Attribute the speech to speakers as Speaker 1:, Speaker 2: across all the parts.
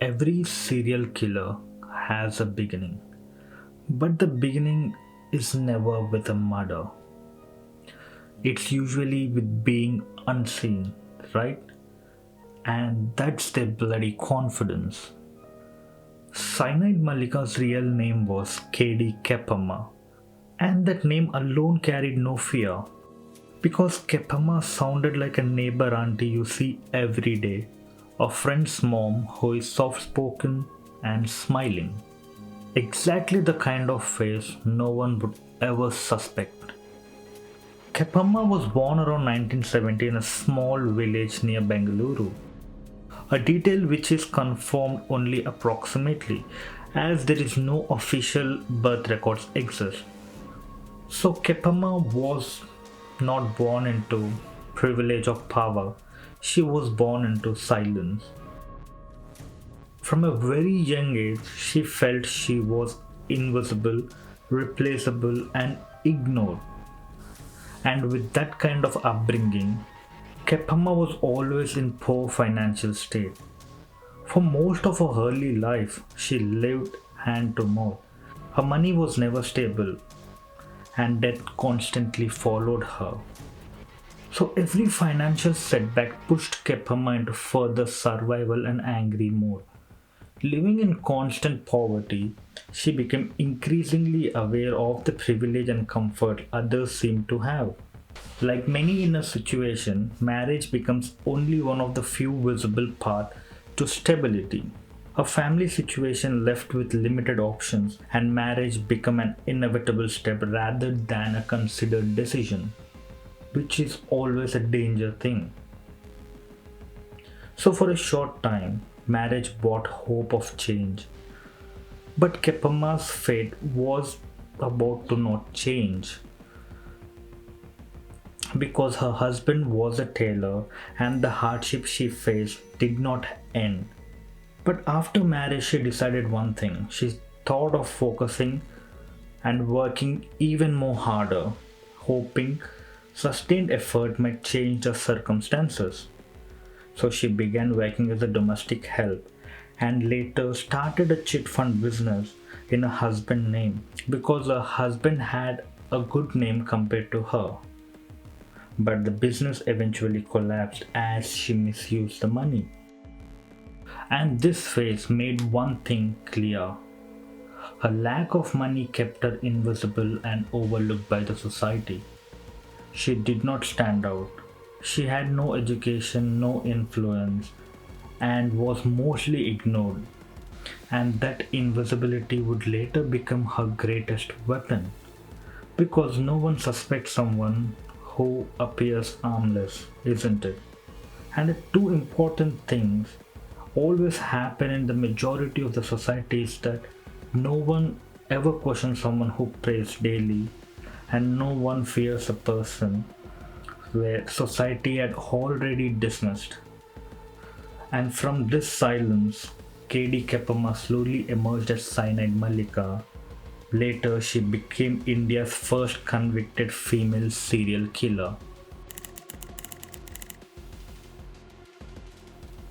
Speaker 1: Every serial killer has a beginning, but the beginning is never with a murder. It's usually with being unseen, right? And that's their bloody confidence. Cyanide Mallika's real name was KD Kempamma, and that name alone carried no fear because Kempamma sounded like a neighbor auntie you see every day, a friend's mom who is soft spoken and smiling. Exactly the kind of face no one would ever suspect. Kempamma was born around 1970 in a small village near Bengaluru, a detail which is confirmed only approximately as there is no official birth records exist. So Kempamma was not born into privilege or power, she was born into silence. From a very young age, she felt she was invisible, replaceable, and ignored. And with that kind of upbringing, Kempamma was always in poor financial state. For most of her early life, she lived hand to mouth. Her money was never stable, and debt constantly followed her. So every financial setback pushed Kempamma into further survival and angry mode. Living in constant poverty, she became increasingly aware of the privilege and comfort others seemed to have. Like many in a situation, marriage becomes only one of the few visible paths to stability. A family situation left with limited options, and marriage become an inevitable step rather than a considered decision, which is always a danger thing. So for a short time, marriage brought hope of change. But Kempamma's fate was about to not change because her husband was a tailor and the hardship she faced did not end. But after marriage, she decided one thing. She thought of focusing and working even more harder, hoping sustained effort might change the circumstances. So she began working as a domestic help and later started a chit fund business in her husband's name because her husband had a good name compared to her. But the business eventually collapsed as she misused the money. And this phase made one thing clear. Her lack of money kept her invisible and overlooked by the society. She did not stand out. She had no education, no influence, and was mostly ignored. And that invisibility would later become her greatest weapon. Because no one suspects someone who appears harmless, isn't it? And the two important things always happen in the majority of the society is that no one ever questions someone who prays daily, and no one fears a person where society had already dismissed. And from this silence, KD Kempamma slowly emerged as Cyanide Mallika. Later, she became India's first convicted female serial killer.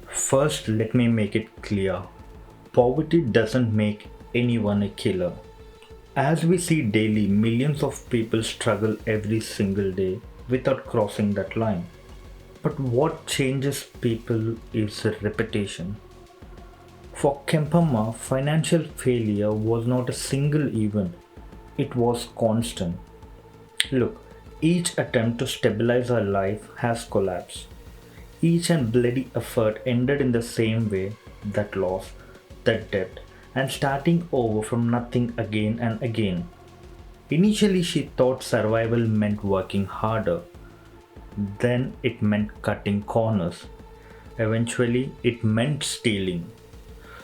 Speaker 1: First, let me make it clear. Poverty doesn't make anyone a killer. As we see daily, millions of people struggle every single day without crossing that line. But what changes people is repetition. For Kempamma, financial failure was not a single event, it was constant. Look, each attempt to stabilize her life has collapsed. Each and bloody effort ended in the same way, that loss, that debt, and starting over from nothing again and again. Initially, she thought survival meant working harder. Then it meant cutting corners. Eventually, it meant stealing.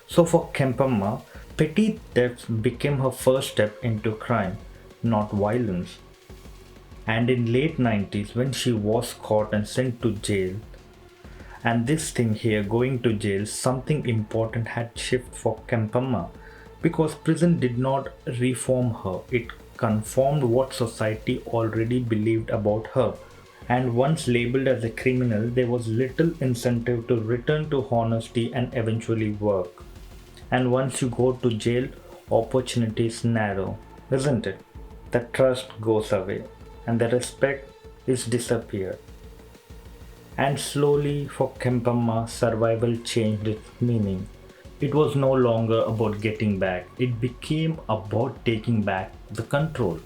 Speaker 1: So for Kempamma, petty thefts became her first step into crime, not violence. And in late 90s, when she was caught and sent to jail, and this thing here, going to jail, something important had shifted for Kempamma because prison did not reform her, it confirmed what society already believed about her. And once labeled as a criminal, there was little incentive to return to honesty and eventually work. And once you go to jail, opportunities narrow, isn't it? The trust goes away and the respect is disappeared. And slowly for Kempamma, survival changed its meaning. It was no longer about getting back, it became about taking back the control.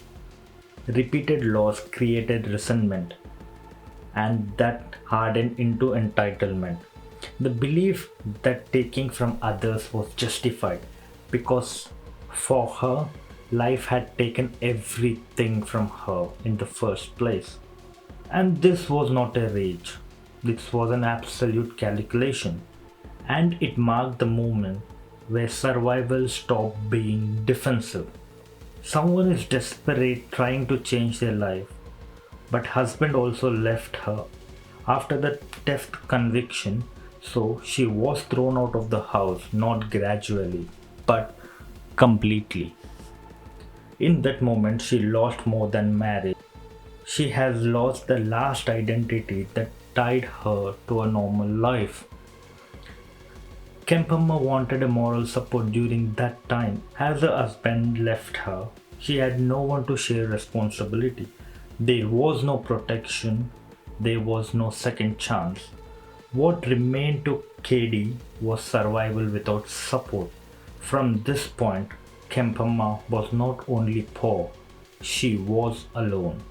Speaker 1: Repeated loss created resentment, and that hardened into entitlement. The belief that taking from others was justified because for her, life had taken everything from her in the first place. And this was not a rage, this was an absolute calculation. And it marked the moment where survival stopped being defensive. Someone is desperate trying to change their life, but husband also left her after the theft conviction, so she was thrown out of the house not gradually but completely. In that moment, she lost more than marriage. She has lost the last identity that tied her to a normal life. Kempamma wanted a moral support during that time. As her husband left her, she had no one to share responsibility. There was no protection, there was no second chance. What remained to KD was survival without support. From this point, Kempamma was not only poor, she was alone.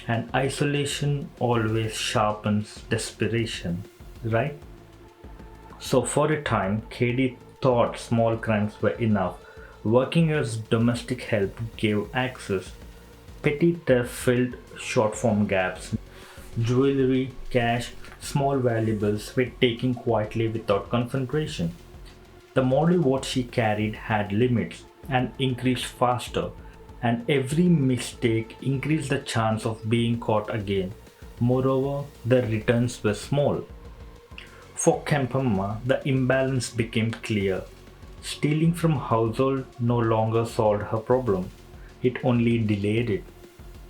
Speaker 1: And isolation always sharpens desperation, right? So for a time, KD thought small crimes were enough. Working as domestic help gave access. Petty theft filled short form gaps. Jewelry, cash, small valuables were taken quietly without confrontation. The model what she carried had limits and increased faster, and every mistake increased the chance of being caught again. Moreover, the returns were small. For Kempamma, the imbalance became clear. Stealing from household no longer solved her problem. It only delayed it.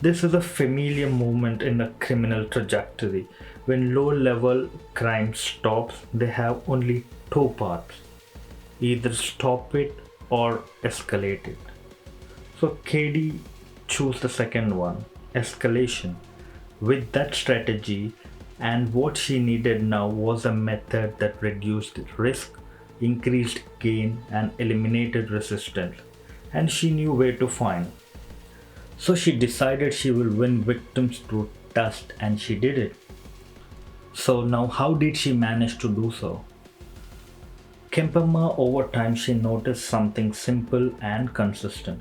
Speaker 1: This is a familiar moment in a criminal trajectory. When low-level crime stops, they have only two paths. Either stop it or escalate it. So KD chose the second one, escalation. With that strategy, and what she needed now was a method that reduced risk, increased gain, and eliminated resistance. And she knew where to find. So she decided she will win victims through trust, and she did it. So now how did she manage to do so? Kempamma, over time, she noticed something simple and consistent,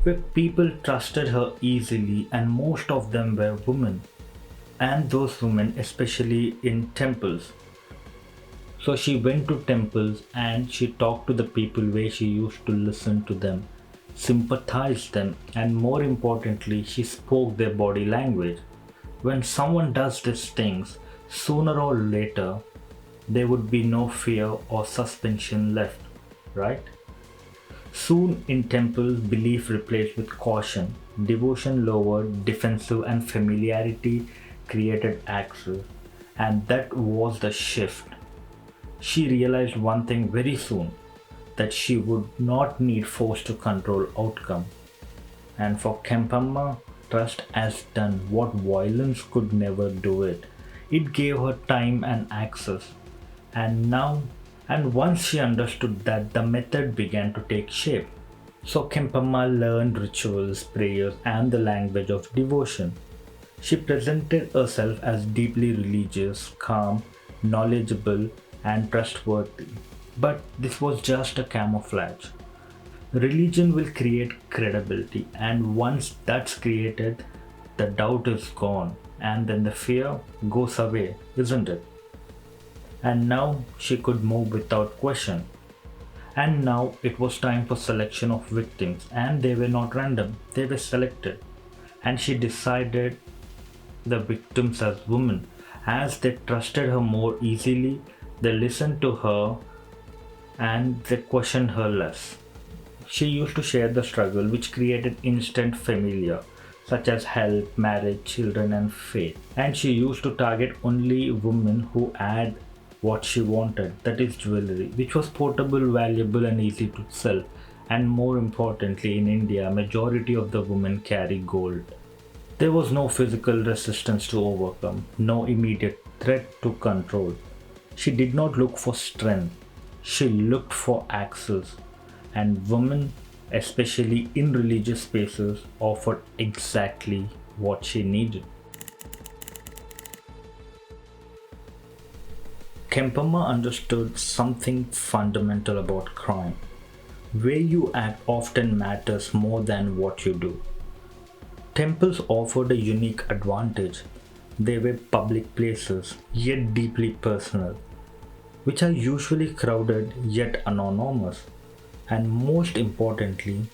Speaker 1: where people trusted her easily, and most of them were women, and those women especially in temples. So she went to temples and she talked to the people where she used to listen to them, sympathize them, and more importantly, she spoke their body language. When someone does these things, sooner or later, there would be no fear or suspension left, right? Soon in temples, belief replaced with caution, devotion lowered, defensive and familiarity created access, and that was the shift. She realized one thing very soon, that she would not need force to control outcome. And for Kempamma, trust has done what violence could never do it. It gave her time and access. And once she understood that, the method began to take shape. So Kempamma learned rituals, prayers, and the language of devotion. She presented herself as deeply religious, calm, knowledgeable, and trustworthy. But this was just a camouflage. Religion will create credibility, and once that's created, the doubt is gone, and then the fear goes away, isn't it? And now she could move without question. And now it was time for selection of victims, and they were not random, they were selected. And she decided the victims as women, as they trusted her more easily, they listened to her, and they questioned her less. She used to share the struggle, which created instant familiar, such as health, marriage, children, and faith. And she used to target only women who had what she wanted, that is jewelry, which was portable, valuable, and easy to sell. And more importantly, in India, majority of the women carry gold. There was no physical resistance to overcome, no immediate threat to control. She did not look for strength, she looked for access, and women, especially in religious spaces, offered exactly what she needed. Kempamma understood something fundamental about crime. Where you act often matters more than what you do. Temples offered a unique advantage. They were public places, yet deeply personal, which are usually crowded yet anonymous. And most importantly,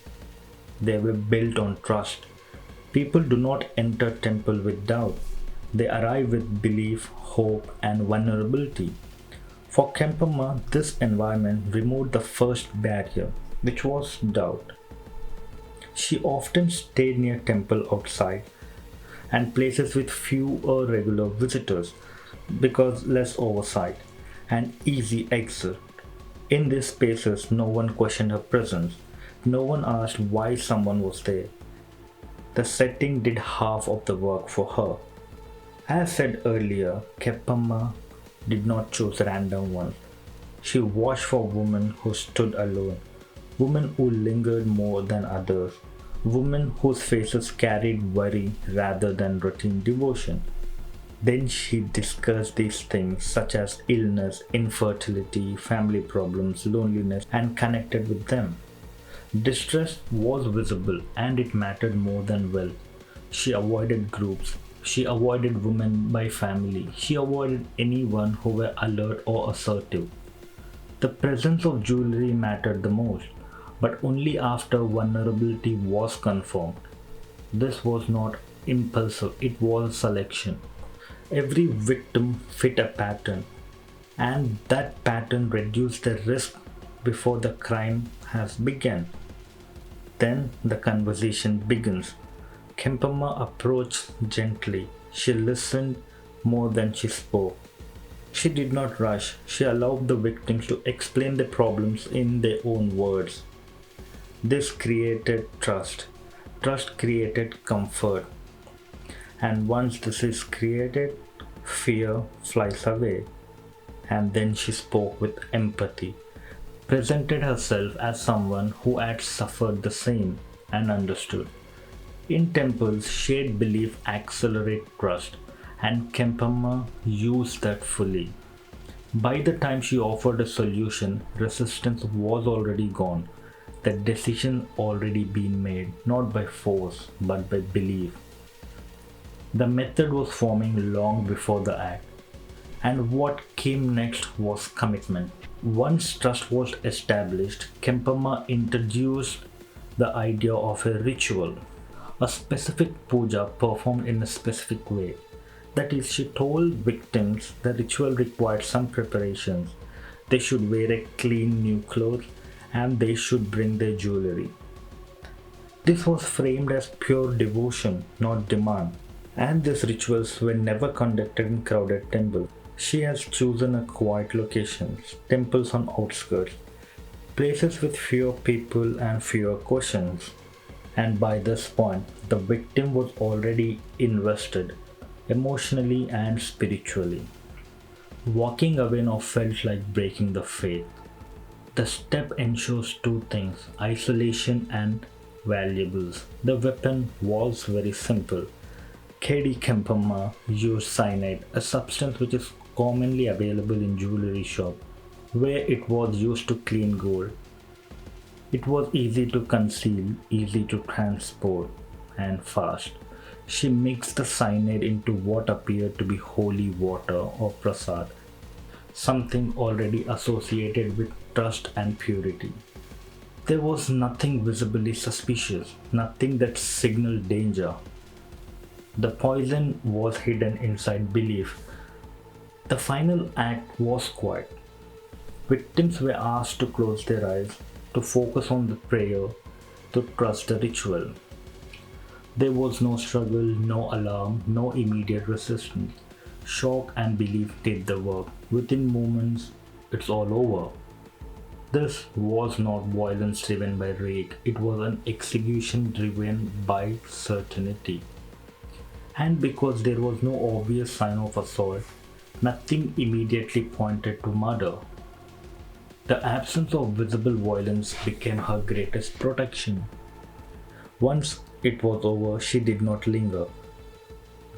Speaker 1: they were built on trust. People do not enter temple with doubt. They arrive with belief, hope, and vulnerability. For Kempamma, this environment removed the first barrier, which was doubt. She often stayed near temple outside and places with fewer regular visitors because less oversight and easy exit. In these spaces, no one questioned her presence. No one asked why someone was there. The setting did half of the work for her. As said earlier, Kempamma did not choose random ones. She watched for women who stood alone, women who lingered more than others, women whose faces carried worry rather than routine devotion. Then she discussed these things such as illness, infertility, family problems, loneliness, and connected with them. Distress was visible and it mattered more than wealth. She avoided groups. She avoided women by family. She avoided anyone who were alert or assertive. The presence of jewelry mattered the most, but only after vulnerability was confirmed. This was not impulsive, it was selection. Every victim fit a pattern, and that pattern reduced the risk before the crime has begun. Then the conversation begins. Kempamma approached gently. She listened more than she spoke. She did not rush. She allowed the victims to explain their problems in their own words. This created trust. Trust created comfort. And once this is created, fear flies away. And then she spoke with empathy, presented herself as someone who had suffered the same and understood. In temples, shared belief accelerates trust, and Kempamma used that fully. By the time she offered a solution, resistance was already gone. The decision already been made, not by force, but by belief. The method was forming long before the act, and what came next was commitment. Once trust was established, Kempamma introduced the idea of a ritual, a specific puja performed in a specific way. That is, she told victims the ritual required some preparations. They should wear a clean new clothes and they should bring their jewelry. This was framed as pure devotion, not demand, and these rituals were never conducted in crowded temples. She has chosen a quiet locations, temples on outskirts, places with fewer people and fewer questions. And by this point, the victim was already invested, emotionally and spiritually. Walking away now felt like breaking the faith. The step ensures two things: isolation and valuables. The weapon was very simple. KD Kempamma used cyanide, a substance which is commonly available in jewelry shop, where it was used to clean gold. It was easy to conceal, easy to transport, and fast. She mixed the cyanide into what appeared to be holy water or prasad, something already associated with trust and purity. There was nothing visibly suspicious, nothing that signaled danger. The poison was hidden inside belief. The final act was quiet. Victims were asked to close their eyes, to focus on the prayer, to trust the ritual. There was no struggle, no alarm, no immediate resistance. Shock and belief did the work. Within moments, it's all over. This was not violence driven by rage, it was an execution driven by certainty. And because there was no obvious sign of assault, nothing immediately pointed to murder. The absence of visible violence became her greatest protection. Once it was over, she did not linger.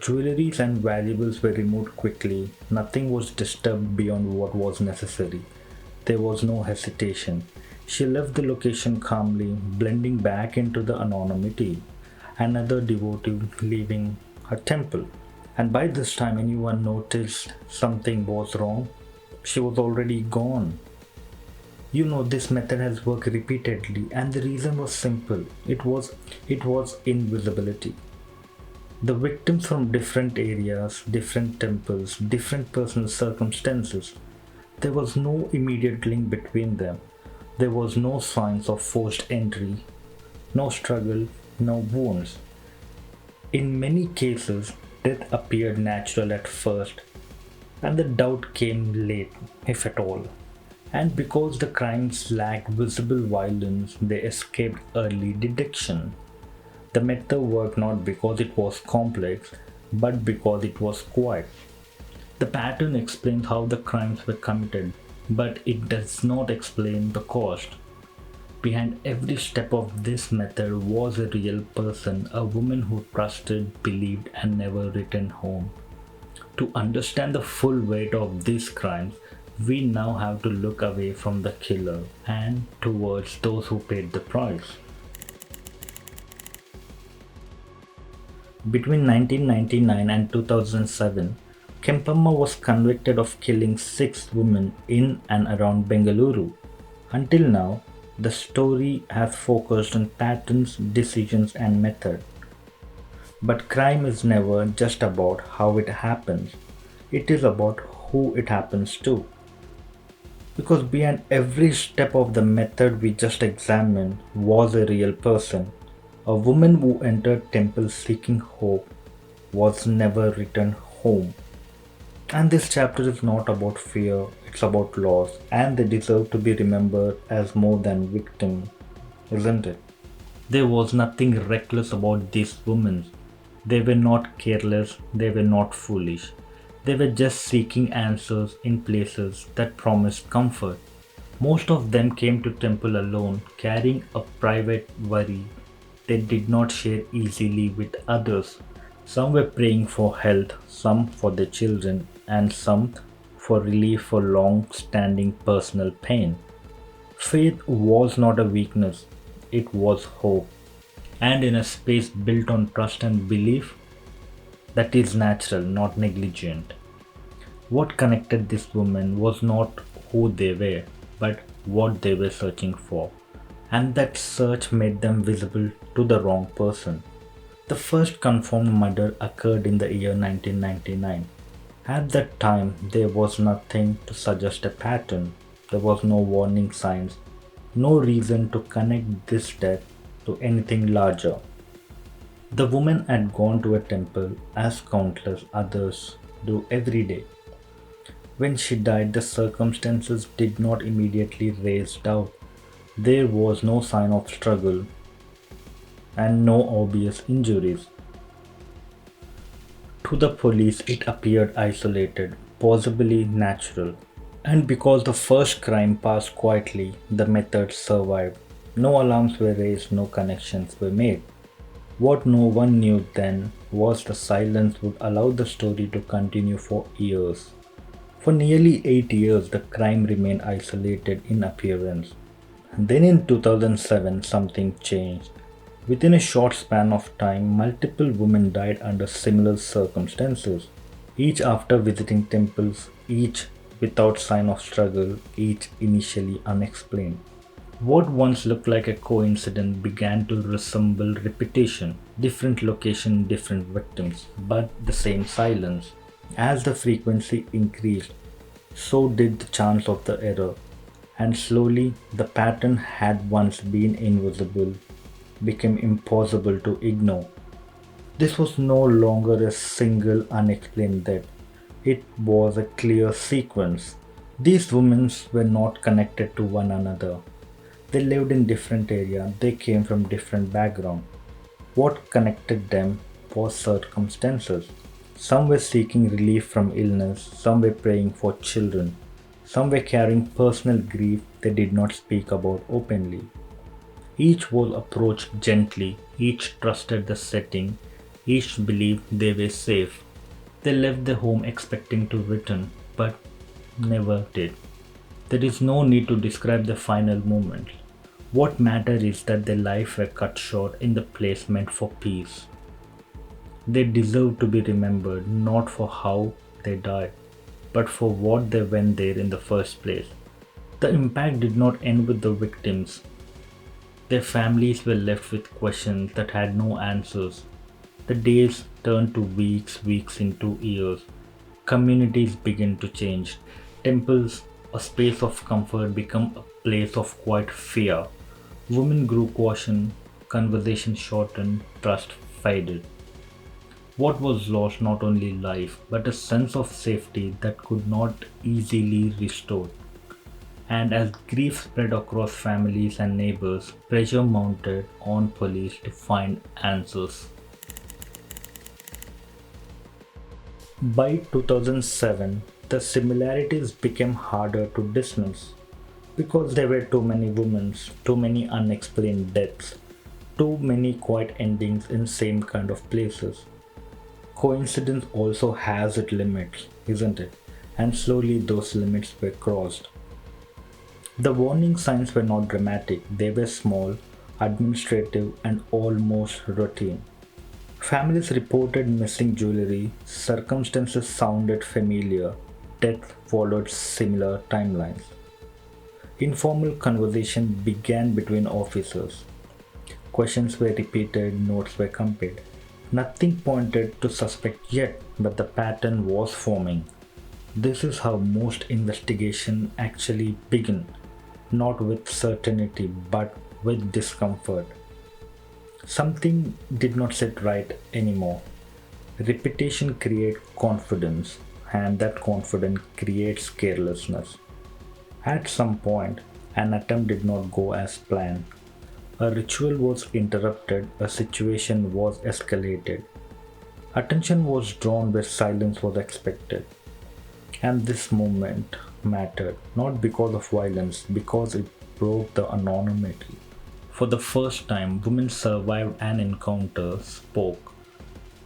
Speaker 1: Jewelries and valuables were removed quickly. Nothing was disturbed beyond what was necessary. There was no hesitation. She left the location calmly, blending back into the anonymity. Another devotee leaving her temple. And by this time, anyone noticed something was wrong. She was already gone. This method has worked repeatedly, and the reason was simple. It was invisibility. The victims from different areas, different temples, different personal circumstances. There was no immediate link between them. There was no signs of forced entry, no struggle, no wounds. In many cases, death appeared natural at first, and the doubt came late, if at all. And because the crimes lacked visible violence, they escaped early detection. The method worked not because it was complex, but because it was quiet. The pattern explains how the crimes were committed, but it does not explain the cost. Behind every step of this method was a real person, a woman who trusted, believed, and never returned home. To understand the full weight of these crimes, we now have to look away from the killer and towards those who paid the price. Between 1999 and 2007, Kempamma was convicted of killing 6 women in and around Bengaluru. Until now, the story has focused on patterns, decisions, and method. But crime is never just about how it happens, it is about who it happens to. Because behind every step of the method we just examined was a real person. A woman who entered temple seeking hope was never returned home. And this chapter is not about fear, it's about loss, and they deserve to be remembered as more than victims, isn't it? There was nothing reckless about these women. They were not careless, they were not foolish. They were just seeking answers in places that promised comfort. Most of them came to temple alone, carrying a private worry they did not share easily with others. Some were praying for health, some for their children, and some for relief for long-standing personal pain. Faith was not a weakness, it was hope. And in a space built on trust and belief, that is natural, not negligent. What connected this woman was not who they were, but what they were searching for. And that search made them visible to the wrong person. The first confirmed murder occurred in the year 1999. At that time, there was nothing to suggest a pattern. There was no warning signs, no reason to connect this death to anything larger. The woman had gone to a temple as countless others do every day. When she died, the circumstances did not immediately raise doubt. There was no sign of struggle and no obvious injuries. To the police, it appeared isolated, possibly natural. And because the first crime passed quietly, the method survived. No alarms were raised, no connections were made. What no one knew then was the silence would allow the story to continue for years. For nearly 8 years, the crime remained isolated in appearance. Then in 2007, something changed. Within a short span of time, multiple women died under similar circumstances, each after visiting temples, each without sign of struggle, each initially unexplained. What once looked like a coincidence began to resemble repetition, different location, different victims, but the same silence. As the frequency increased, so did the chance of the error, and slowly the pattern had once been invisible became impossible to ignore. This was no longer a single unexplained death. It was a clear sequence. These women were not connected to one another. They lived in different areas, they came from different backgrounds. What connected them was circumstances. Some were seeking relief from illness, some were praying for children, some were carrying personal grief they did not speak about openly. Each was approached gently, each trusted the setting, each believed they were safe. They left the home expecting to return, but never did. There is no need to describe the final moment. What matters is that their life were cut short in the place meant for peace. They deserve to be remembered not for how they died, but for what they went there in the first place. The impact did not end with the victims. Their families were left with questions that had no answers. The days turned to weeks, weeks into years. Communities began to change. Temples, a space of comfort, became a place of quiet fear. Women grew caution, conversation shortened, trust faded. What was lost not only life, but a sense of safety that could not easily restored. And as grief spread across families and neighbors, pressure mounted on police to find answers. By 2007, the similarities became harder to dismiss because there were too many women, too many unexplained deaths, too many quiet endings in same kind of places. Coincidence also has its limits, isn't it? And slowly those limits were crossed. The warning signs were not dramatic, they were small, administrative, and almost routine. Families reported missing jewelry, circumstances sounded familiar, death followed similar timelines. Informal conversation began between officers. Questions were repeated, notes were compared. Nothing pointed to suspect yet, but the pattern was forming. This is how most investigation actually begin, not with certainty but with discomfort. Something did not sit right anymore. Repetition creates confidence, and that confidence creates carelessness. At some point, an attempt did not go as planned. A ritual was interrupted, a situation was escalated. Attention was drawn where silence was expected. And this moment mattered, not because of violence, because it broke the anonymity. For the first time, women survived an encounter, spoke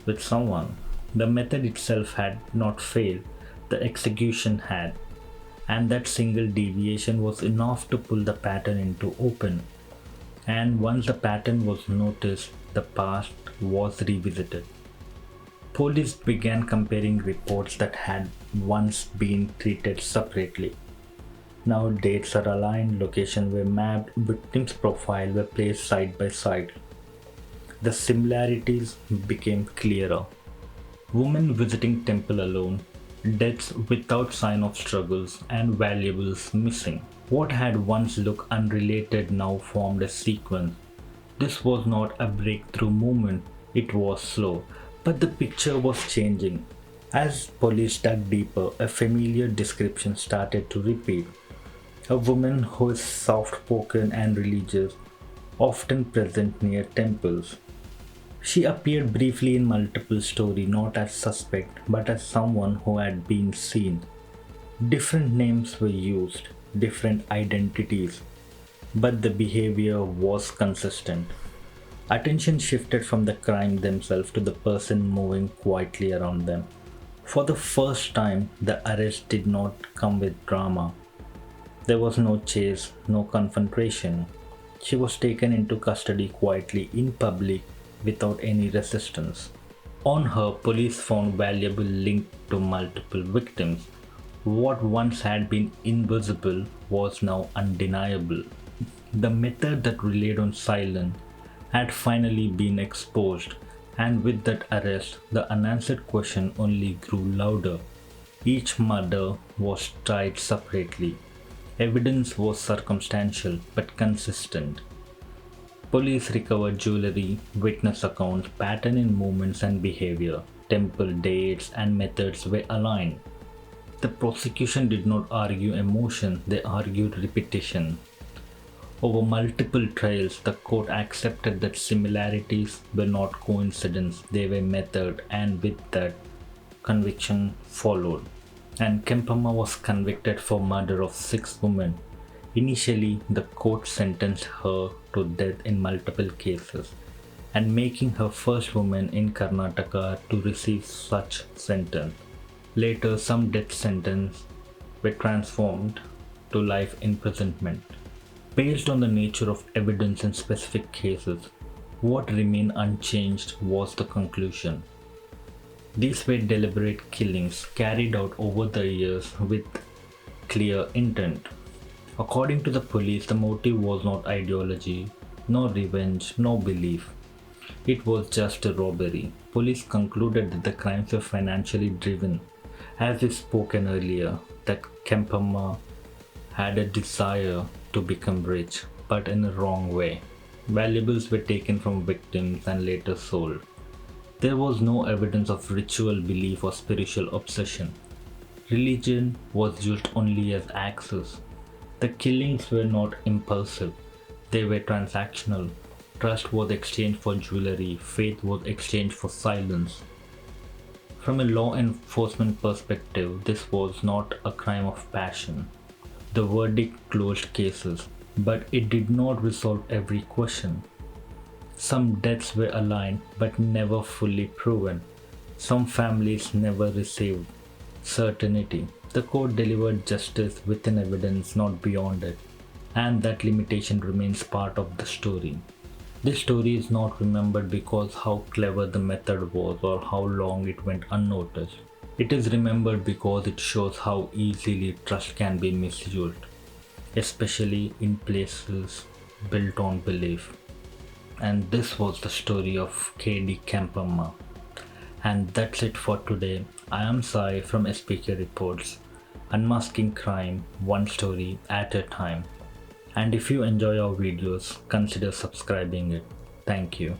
Speaker 1: with someone. The method itself had not failed, the execution had. And that single deviation was enough to pull the pattern into open. And once the pattern was noticed, the past was revisited. Police began comparing reports that had once been treated separately. Now dates are aligned, locations were mapped, victims' profiles were placed side by side. The similarities became clearer. Women visiting temple alone, deaths without sign of struggles, and valuables missing. What had once looked unrelated now formed a sequence. This was not a breakthrough movement, it was slow, but the picture was changing. As police dug deeper, a familiar description started to repeat. A woman who is soft-spoken and religious, often present near temples. She appeared briefly in multiple stories, not as suspect, but as someone who had been seen. Different names were used, different identities, but the behavior was consistent. Attention shifted from the crime themselves to the person moving quietly around them. For the first time, the arrest did not come with drama. There was no chase, no confrontation. She was taken into custody quietly in public without any resistance. On her, police found valuable linked to multiple victims. What once had been invisible was now undeniable. The method that relied on silence had finally been exposed, and with that arrest, the unanswered question only grew louder. Each murder was tried separately. Evidence was circumstantial but consistent. Police recovered jewelry, witness accounts, pattern in movements and behavior. temple dates, and methods were aligned. The prosecution did not argue emotion, they argued repetition. Over multiple trials, the court accepted that similarities were not coincidence, they were method, and with that, conviction followed. And Kempamma was convicted for murder of 6 women. Initially, the court sentenced her to death in multiple cases, and making her first woman in Karnataka to receive such sentence. Later, some death sentences were transformed to life imprisonment. Based on the nature of evidence in specific cases, what remained unchanged was the conclusion. These were deliberate killings carried out over the years with clear intent. According to the police, the motive was not ideology, no revenge, no belief. It was just a robbery. Police concluded that the crimes were financially driven. As we spoken earlier, that Kempamma had a desire to become rich, but in a wrong way. Valuables were taken from victims and later sold. There was no evidence of ritual belief or spiritual obsession. Religion was used only as access. The killings were not impulsive, they were transactional. Trust was exchanged for jewelry, faith was exchanged for silence. From a law enforcement perspective, this was not a crime of passion. The verdict closed cases, but it did not resolve every question. Some deaths were aligned but never fully proven. Some families never received certainty. The court delivered justice within evidence, not beyond it, and that limitation remains part of the story. This story is not remembered because how clever the method was or how long it went unnoticed. It is remembered because it shows how easily trust can be misused, especially in places built on belief. And this was the story of KD Kempamma. And that's it for today. I am Sai from SPK Reports, unmasking crime one story at a time. And if you enjoy our videos, consider subscribing it. Thank you.